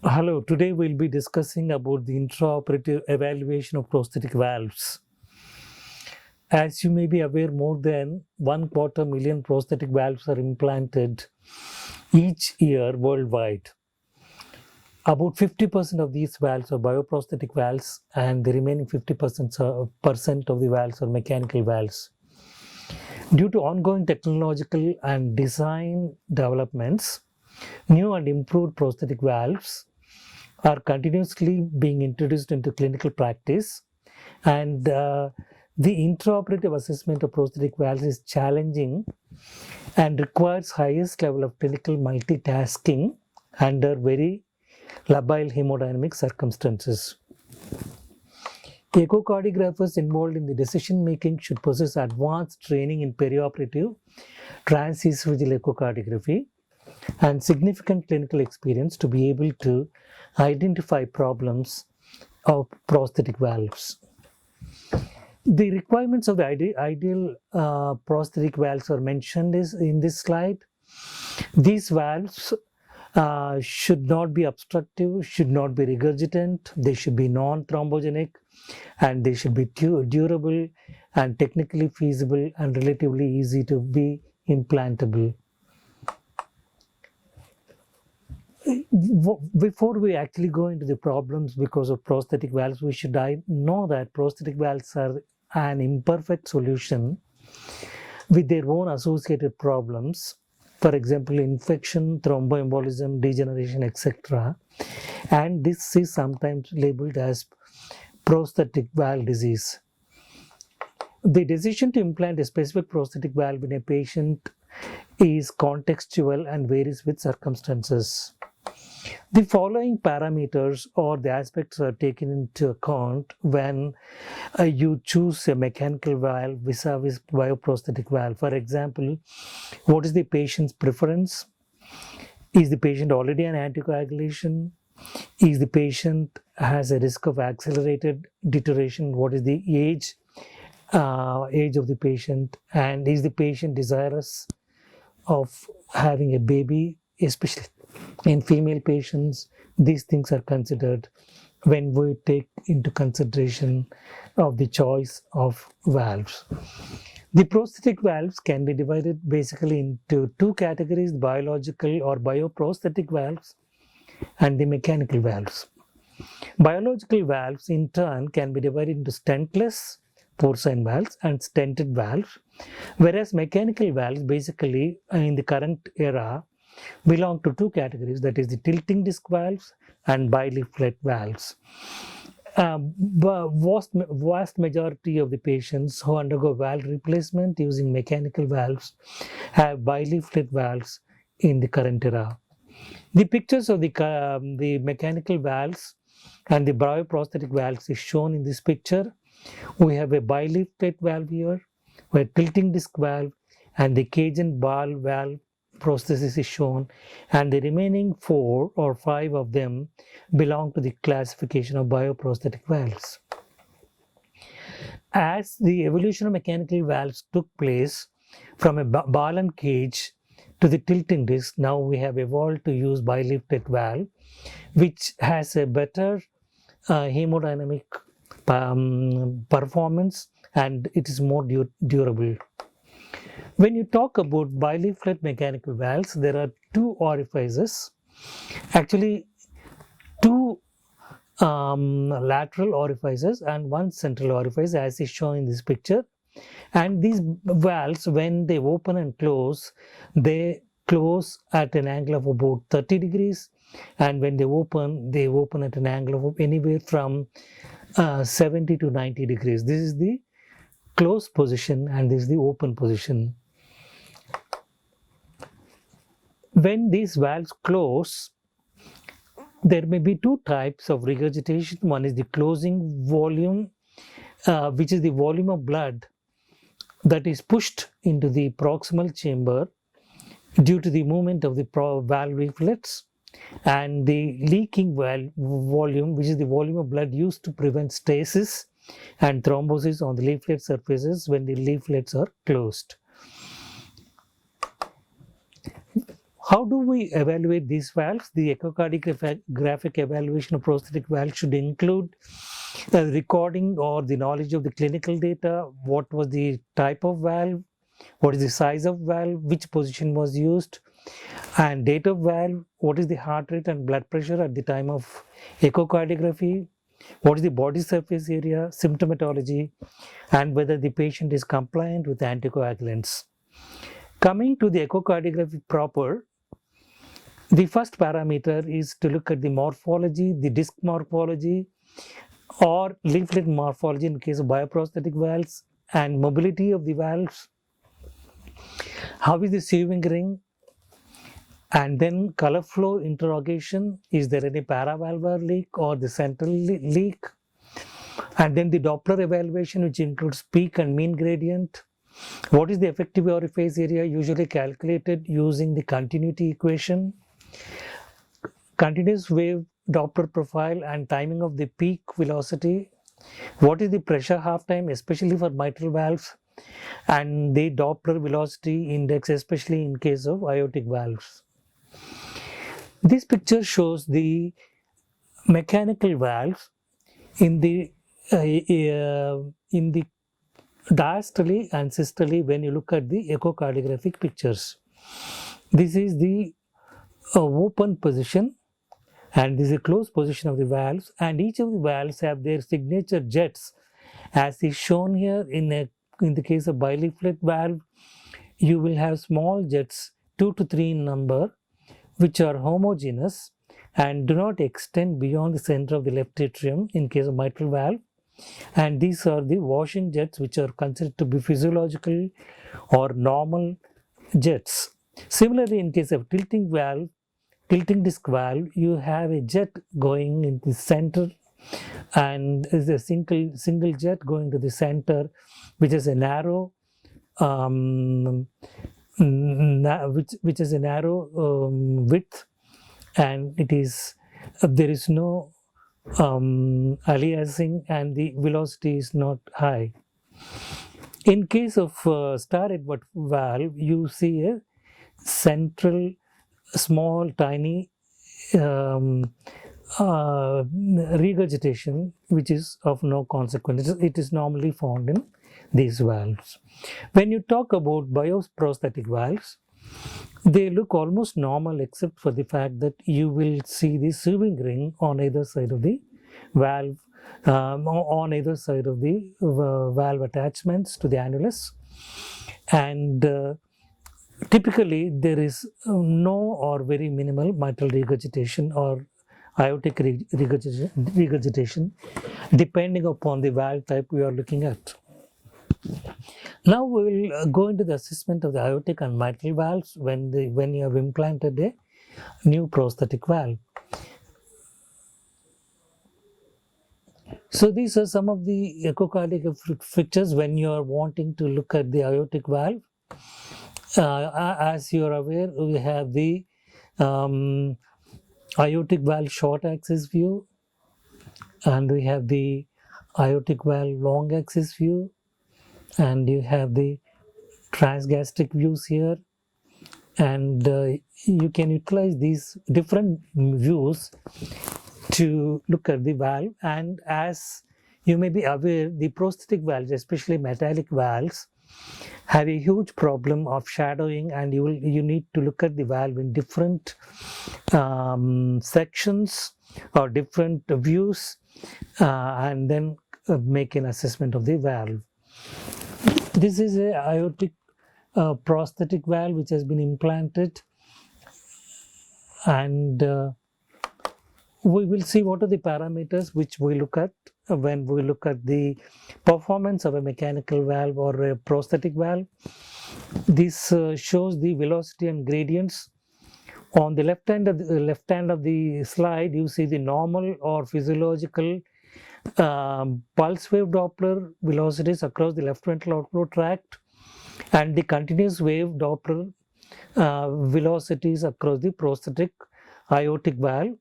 Hello, today we'll be discussing about the intraoperative evaluation of prosthetic valves. As you may be aware, more than 1/4 million prosthetic valves are implanted each year worldwide. About 50% of these valves are bioprosthetic valves, and the remaining 50% of the valves are mechanical valves. Due to ongoing technological and design developments, new and improved prosthetic valves are continuously being introduced into clinical practice, and the intraoperative assessment of prosthetic valves is challenging and requires highest level of clinical multitasking under very labile hemodynamic circumstances. Echocardiographers involved in the decision making should possess advanced training in perioperative transesophageal echocardiography and significant clinical experience to be able to identify problems of prosthetic valves. The requirements of the ideal prosthetic valves are mentioned in this slide. These valves should not be obstructive, should not be regurgitant, they should be non-thrombogenic, and they should be durable and technically feasible and relatively easy to be implantable. Before we actually go into the problems because of prosthetic valves, we should know that prosthetic valves are an imperfect solution with their own associated problems. For example, infection, thromboembolism, degeneration, etc. And this is sometimes labeled as prosthetic valve disease. The decision to implant a specific prosthetic valve in a patient is contextual and varies with circumstances. The following parameters or the aspects are taken into account when you choose a mechanical valve vis-a-vis bioprosthetic valve. For example, what is the patient's preference? Is the patient already on anticoagulation? Is the patient has a risk of accelerated deterioration? What is the age of the patient? And is the patient desirous of having a baby, especially in female patients? These things are considered when we take into consideration of the choice of valves. The prosthetic valves can be divided basically into two categories: biological or bioprosthetic valves and the mechanical valves. Biological valves in turn can be divided into stentless porcine valves and stented valves, whereas mechanical valves basically in the current era belong to two categories, that is the tilting disc valves and bileaflet valves. Vast majority of the patients who undergo valve replacement using mechanical valves have bileaflet valves in the current era. The pictures of the mechanical valves and the bioprosthetic valves is shown in this picture. We have a bileaflet valve here, a tilting disc valve, and the cage and ball valve prosthesis is shown, and the remaining 4 or 5 of them belong to the classification of bioprosthetic valves. As the evolution of mechanical valves took place from a ball and cage to the tilting disc, now we have evolved to use bileaflet valve, which has a better hemodynamic performance, and it is more durable. When you talk about bileaflet mechanical valves, there are two orifices, actually two lateral orifices and one central orifice, as is shown in this picture. And these valves, when they open and close, they close at an angle of about 30 degrees, and when they open at an angle of anywhere from 70 to 90 degrees. This is the closed position and this is the open position. When these valves close, there may be two types of regurgitation. One is the closing volume, which is the volume of blood that is pushed into the proximal chamber due to the movement of the valve leaflets, and the leaking valve volume, which is the volume of blood used to prevent stasis and thrombosis on the leaflet surfaces when the leaflets are closed. How do we evaluate these valves? The echocardiographic evaluation of prosthetic valves should include recording or the knowledge of the clinical data, what was the type of valve, what is the size of valve, which position was used, and date of valve, what is the heart rate and blood pressure at the time of echocardiography, what is the body surface area, symptomatology, and whether the patient is compliant with anticoagulants. Coming to the echocardiography proper, the first parameter is to look at the morphology, the disc morphology or leaflet morphology in case of bioprosthetic valves, and mobility of the valves. How is the sieving ring? And then color flow interrogation, is there any paravalvular leak or the central leak? And then the Doppler evaluation, which includes peak and mean gradient. What is the effective orifice area, usually calculated using the continuity equation? Continuous wave Doppler profile and timing of the peak velocity. What is the pressure half time, especially for mitral valves, and the Doppler velocity index, especially in case of aortic valves. This picture shows the mechanical valves in the diastole and systole when you look at the echocardiographic pictures. This is the open position and this is a closed position of the valves, and each of the valves have their signature jets, as is shown here. In the case of bileaflet valve, you will have small jets, 2 to 3 in number, which are homogeneous and do not extend beyond the center of the left atrium in case of mitral valve. And these are the washing jets, which are considered to be physiological or normal jets. Similarly, in case of tilting disc valve, you have a jet going in the center, and is a single jet going to the center, which is a narrow which is a narrow width, and it is there is no aliasing and the velocity is not high. In case of star Edward valve, you see a central small tiny regurgitation which is of no consequence. It is normally found in these valves. When you talk about bioprosthetic valves, they look almost normal except for the fact that you will see the sieving ring on either side of the valve, on either side of the valve attachments to the annulus, and typically there is no or very minimal mitral regurgitation or aortic regurgitation depending upon the valve type we are looking at. Now we will go into the assessment of the aortic and mitral valves when you have implanted a new prosthetic valve. So these are some of the echocardiographic pictures when you are wanting to look at the aortic valve. As you are aware, we have the aortic valve short axis view, and we have the aortic valve long axis view, and you have the transgastric views here, and you can utilize these different views to look at the valve. And as you may be aware, the prosthetic valves, especially metallic valves, have a huge problem of shadowing, and you need to look at the valve in different sections or different views, and then make an assessment of the valve. This is a aortic prosthetic valve which has been implanted, and we will see what are the parameters which we look at when we look at the performance of a mechanical valve or a prosthetic valve. This shows the velocity and gradients. On the left hand of the slide, you see the normal or physiological pulse wave Doppler velocities across the left ventral outflow tract, and the continuous wave Doppler velocities across the prosthetic aortic valve.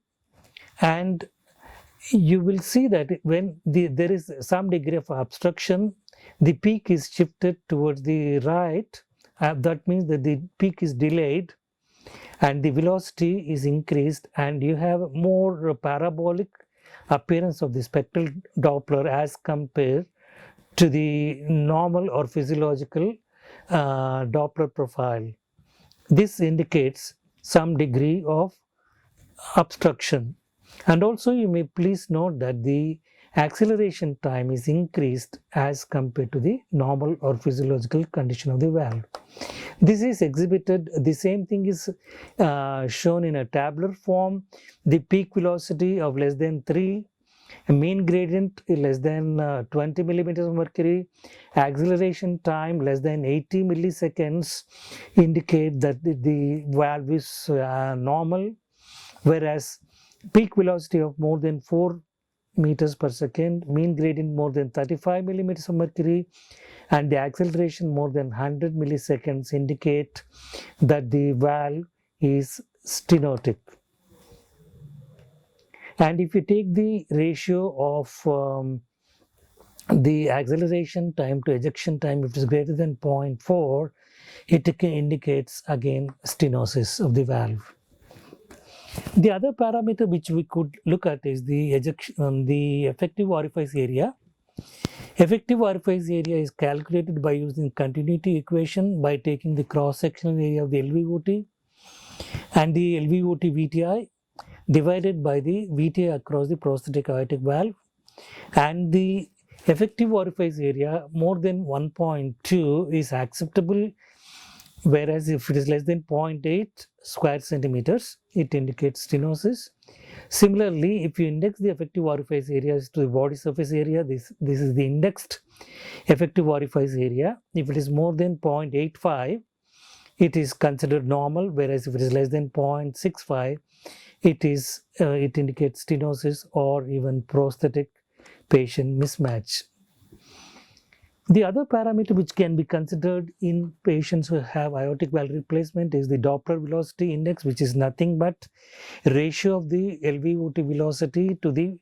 And you will see that when there is some degree of obstruction, the peak is shifted towards the right. That means that the peak is delayed, and the velocity is increased, and you have more parabolic appearance of the spectral Doppler as compared to the normal or physiological Doppler profile. This indicates some degree of obstruction. And also you may please note that the acceleration time is increased as compared to the normal or physiological condition of the valve. This is exhibited, the same thing is shown in a tabular form. The peak velocity of less than 3, mean gradient less than 20 millimeters of mercury, acceleration time less than 80 milliseconds indicate that the valve is normal, whereas peak velocity of more than 4 meters per second, mean gradient more than 35 millimeters of mercury, and the acceleration more than 100 milliseconds indicate that the valve is stenotic. And if you take the ratio of the acceleration time to ejection time, if it is greater than 0.4, it indicates again stenosis of the valve. The other parameter which we could look at is the effective orifice area. Effective orifice area is calculated by using continuity equation by taking the cross-sectional area of the LVOT and the LVOT VTI divided by the VTI across the prosthetic aortic valve, and the effective orifice area more than 1.2 is acceptable, whereas if it is less than 0.8 square centimeters, it indicates stenosis. Similarly, if you index the effective orifice areas to the body surface area, this is the indexed effective orifice area. If it is more than 0.85, it is considered normal, whereas if it is less than 0.65, it indicates stenosis or even prosthetic patient mismatch. The other parameter which can be considered in patients who have aortic valve replacement is the Doppler velocity index, which is nothing but ratio of the LVOT velocity to the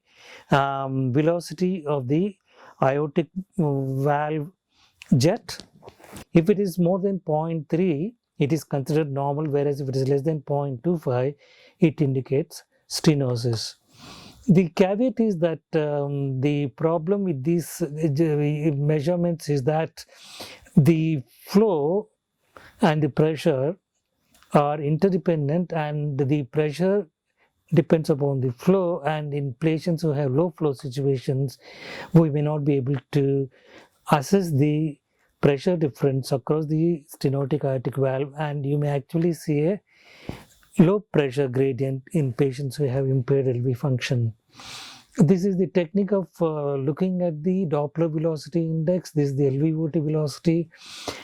velocity of the aortic valve jet. If it is more than 0.3, it is considered normal, whereas if it is less than 0.25, it indicates stenosis. The caveat is that the problem with these measurements is that the flow and the pressure are interdependent, and the pressure depends upon the flow, and in patients who have low flow situations, we may not be able to assess the pressure difference across the stenotic aortic valve, and you may actually see a low pressure gradient in patients who have impaired LV function. This is the technique of looking at the Doppler velocity index. This is the LVOT velocity,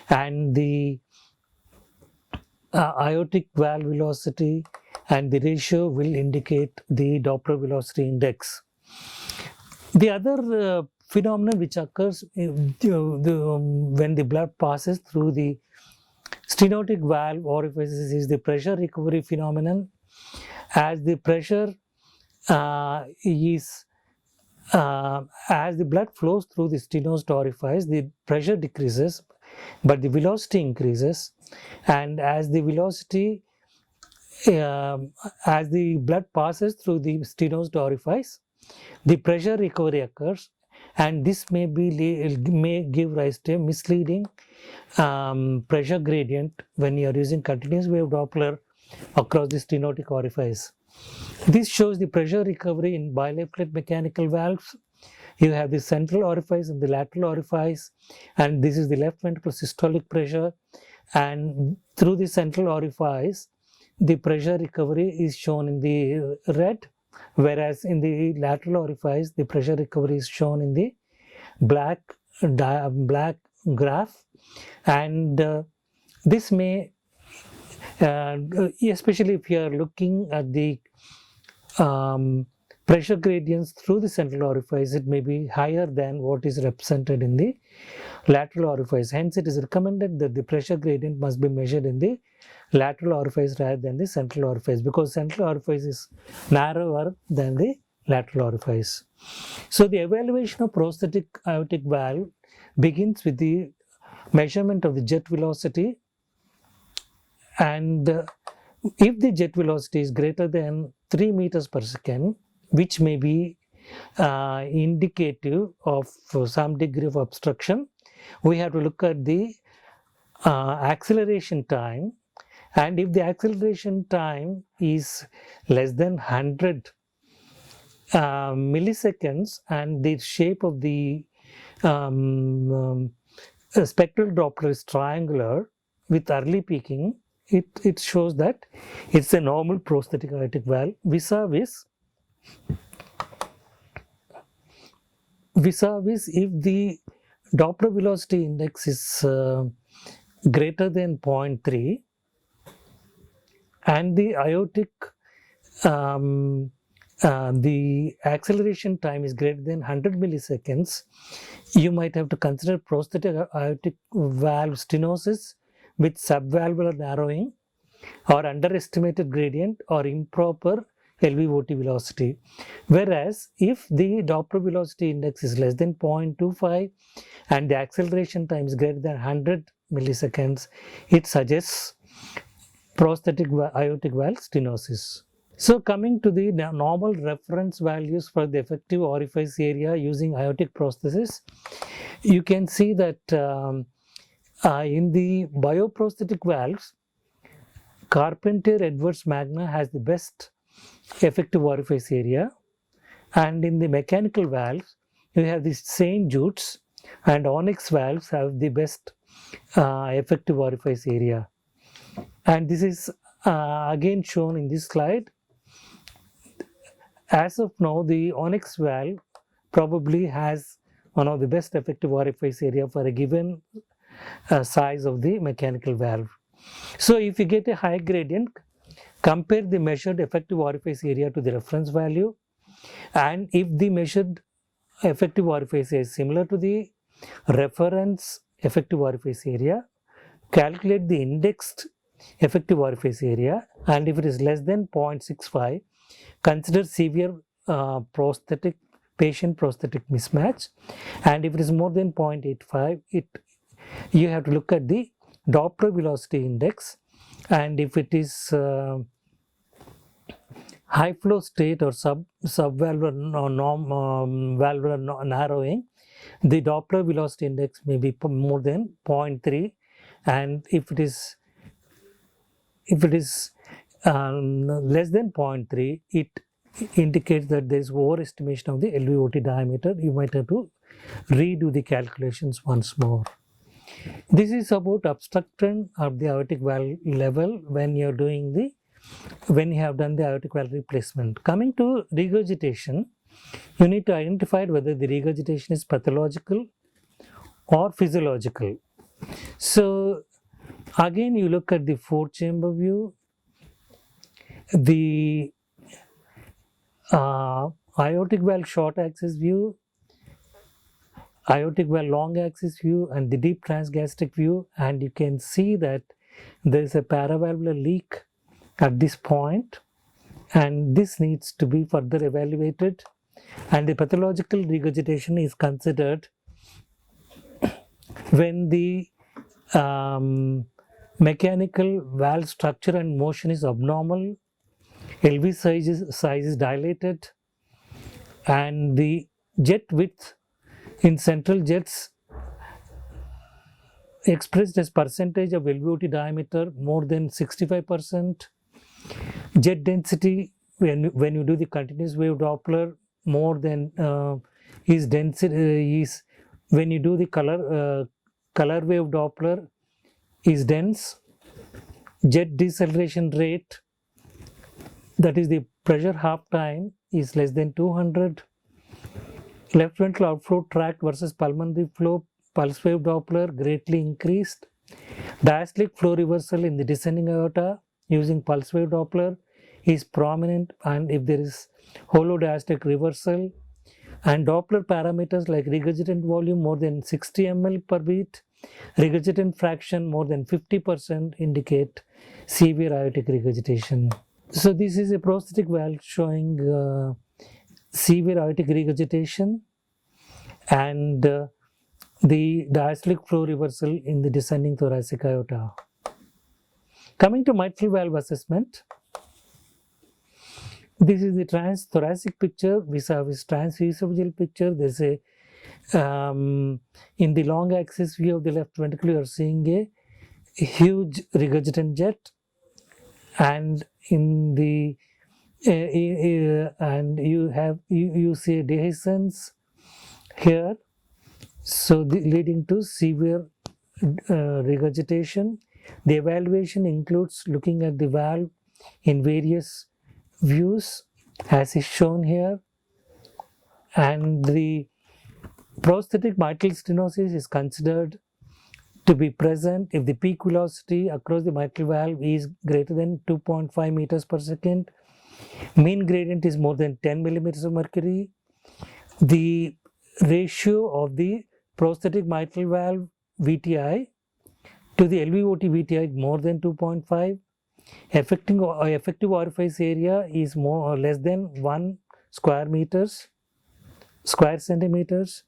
and the aortic valve velocity, and the ratio will indicate the Doppler velocity index. The other phenomenon which occurs when the blood passes through the stenotic valve orifices is the pressure recovery phenomenon. As the pressure as the blood flows through the stenosed orifice, the pressure decreases, but the velocity increases, and as the velocity as the blood passes through the stenosed orifice, the pressure recovery occurs, and this may give rise to a misleading pressure gradient when you are using continuous wave Doppler across the stenotic orifice. This shows the pressure recovery in bileaflet mechanical valves. You have the central orifice and the lateral orifice, and this is the left ventricular systolic pressure, and through the central orifice the pressure recovery is shown in the red, whereas in the lateral orifice the pressure recovery is shown in the black graph. And this may especially if you are looking at the pressure gradients through the central orifice, it may be higher than what is represented in the lateral orifice. Hence, it is recommended that the pressure gradient must be measured in the lateral orifice rather than the central orifice, because central orifice is narrower than the lateral orifice. So, the evaluation of prosthetic aortic valve begins with the measurement of the jet velocity, and if the jet velocity is greater than 3 meters per second, which may be indicative of some degree of obstruction, we have to look at the acceleration time, and if the acceleration time is less than 100 milliseconds and the shape of the spectral Doppler is triangular with early peaking, it shows that it's a normal prosthetic aortic valve, vis-a-vis if the Doppler velocity index is greater than 0.3 and the aortic the acceleration time is greater than 100 milliseconds, you might have to consider prosthetic aortic valve stenosis with subvalvular narrowing or underestimated gradient or improper LVOT velocity. Whereas if the Doppler velocity index is less than 0.25 and the acceleration time is greater than 100 milliseconds, it suggests prosthetic aortic valve stenosis. So coming to the normal reference values for the effective orifice area using aortic prosthesis, you can see that in the bioprosthetic valves, Carpenter Edwards Magna has the best effective orifice area, and in the mechanical valves, you have the St. Jude's and Onyx valves have the best effective orifice area. And this is again shown in this slide. As of now, the Onyx valve probably has one of the best effective orifice area for a given size of the mechanical valve. So if you get a high gradient, compare the measured effective orifice area to the reference value, and if the measured effective orifice area is similar to the reference effective orifice area, calculate the indexed effective orifice area, and if it is less than 0.65, consider severe patient prosthetic mismatch, and if it is more than 0.85, you have to look at the Doppler velocity index, and if it is high flow state or subvalvular valvular narrowing, the Doppler velocity index may be more than 0.3, and if it is less than 0.3, it indicates that there is overestimation of the LVOT diameter. You might have to redo the calculations once more. This is about obstruction of the aortic valve level when you have done the aortic valve replacement. Coming to regurgitation, you need to identify whether the regurgitation is pathological or physiological. So again, you look at the 4-chamber view, the aortic valve short axis view, aortic valve long axis view, and the deep transgastric view, and you can see that there is a paravalvular leak at this point, and this needs to be further evaluated, and the pathological regurgitation is considered when the mechanical valve structure and motion is abnormal, LV size is dilated, and the jet width in central jets expressed as percentage of LVOT diameter more than 65%. Jet density when you do the continuous wave Doppler more than is density is when you do the color wave Doppler is dense. Jet deceleration rate, that is the pressure half time, is less than 200. Left ventral outflow tract versus pulmonary flow pulse wave Doppler greatly increased. Diastolic flow reversal in the descending aorta using pulse wave Doppler is prominent, and if there is hollow diastolic reversal, and Doppler parameters like regurgitant volume more than 60 ml per beat, regurgitant fraction more than 50% indicate severe aortic regurgitation. So this is a prosthetic valve showing severe aortic regurgitation and the diastolic flow reversal in the descending thoracic aorta. Coming to mitral valve assessment, this is the transthoracic picture vis-a-vis transesophageal picture. There's a in the long axis view of the left ventricle, you are seeing a huge regurgitant jet, and in the and you see dehiscence here, so leading to severe regurgitation. The evaluation includes looking at the valve in various views as is shown here, and the prosthetic mitral stenosis is considered to be present if the peak velocity across the mitral valve is greater than 2.5 meters per second, mean gradient is more than 10 millimeters of mercury, the ratio of the prosthetic mitral valve VTI to the LVOT VTI is more than 2.5, effective orifice area is more or less than 1 square centimeters,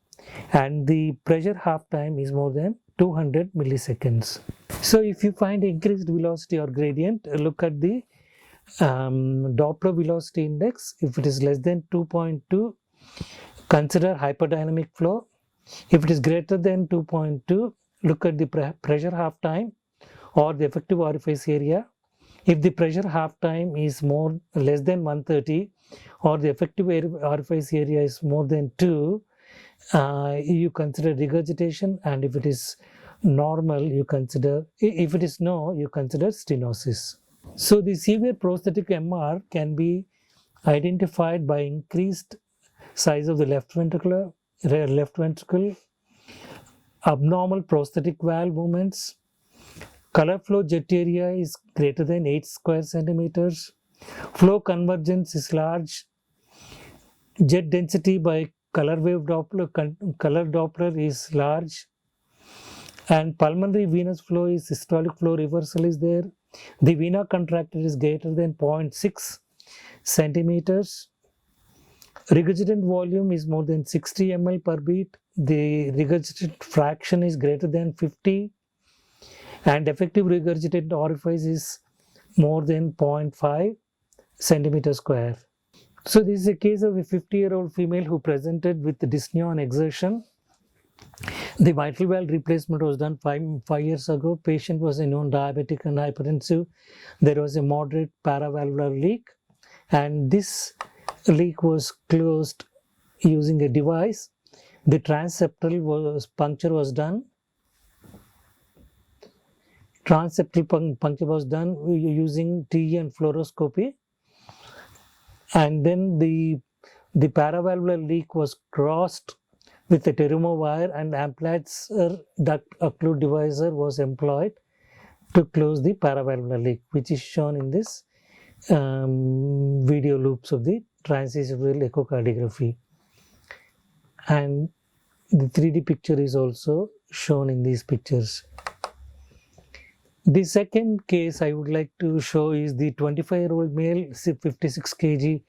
and the pressure half time is more than 200 milliseconds. So if you find increased velocity or gradient, look at the Doppler velocity index. If it is less than 2.2, consider hyperdynamic flow. If it is greater than 2.2, look at the pressure half time or the effective orifice area. If the pressure half time is less than 130 or the effective orifice area is more than 2, you consider regurgitation, and if it is normal, if it is no, you consider stenosis. So the severe prosthetic MR can be identified by increased size of the left ventricle, abnormal prosthetic valve movements, color flow jet area is greater than 8 square centimeters, flow convergence is large, jet density by color Doppler is large, and pulmonary venous flow is systolic flow reversal is there. The vena contractor is greater than 0.6 centimeters. Regurgitant volume is more than 60 ml per beat. The regurgitant fraction is greater than 50, and effective regurgitant orifice is more than 0.5 centimeter square. So this is a case of a 50-year-old female who presented with dyspnea on exertion. The mitral valve replacement was done 5 years ago. Patient was a known diabetic and hypertensive. There was a moderate paravalvular leak, and this leak was closed using a device. The transseptal puncture was done. Transseptal puncture was done using TE and fluoroscopy, and then the paravalvular leak was crossed with a Terumo wire, and Amplatzer duct occlude divisor was employed to close the paravalvular leak, which is shown in this video loops of the transesophageal echocardiography. And the 3D picture is also shown in these pictures. The second case I would like to show is the 25-year-old male, 56 kg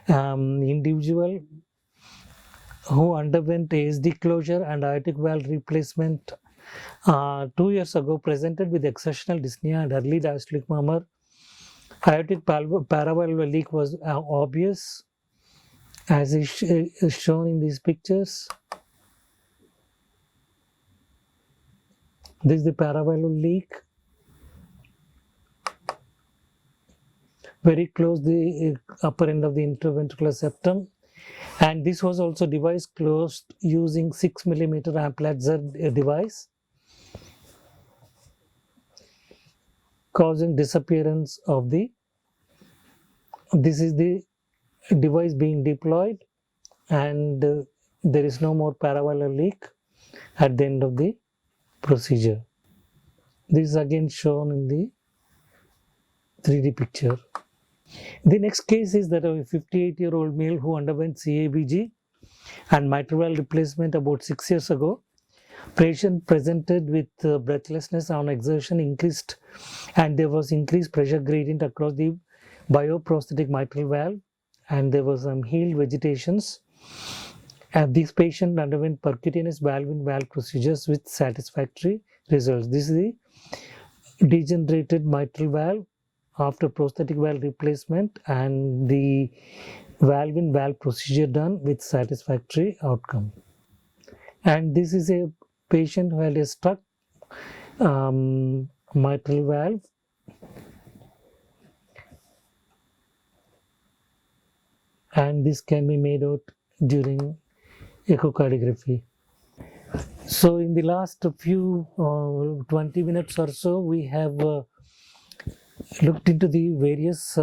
individual who underwent ASD closure and aortic valve replacement 2 years ago, presented with exertional dyspnea and early diastolic murmur. Aortic paravalvular leak was obvious, as is shown in these pictures. This is the paravalvular leak, very close to the upper end of the interventricular septum, and this was also device closed using 6 mm Amplatzer device, causing disappearance of this is the device being deployed, and there is no more paravalvular leak at the end of the procedure. This is again shown in the 3D picture. The next case is that of a 58-year-old male who underwent CABG and mitral valve replacement about 6 years ago. Patient presented with breathlessness on exertion increased, and there was increased pressure gradient across the bioprosthetic mitral valve, and there was some healed vegetations. And this patient underwent percutaneous valve-in-valve procedures with satisfactory results. This is the degenerated mitral valve after prosthetic valve replacement and the valve in valve procedure done with satisfactory outcome. And this is a patient who had a stuck mitral valve, and this can be made out during echocardiography. So in the last few 20 minutes or so, we have looked into the various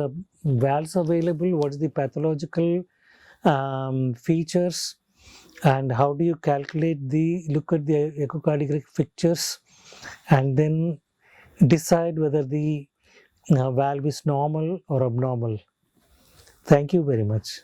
valves available, what is the pathological features, and how do you look at the echocardiographic pictures and then decide whether the valve is normal or abnormal. Thank you very much.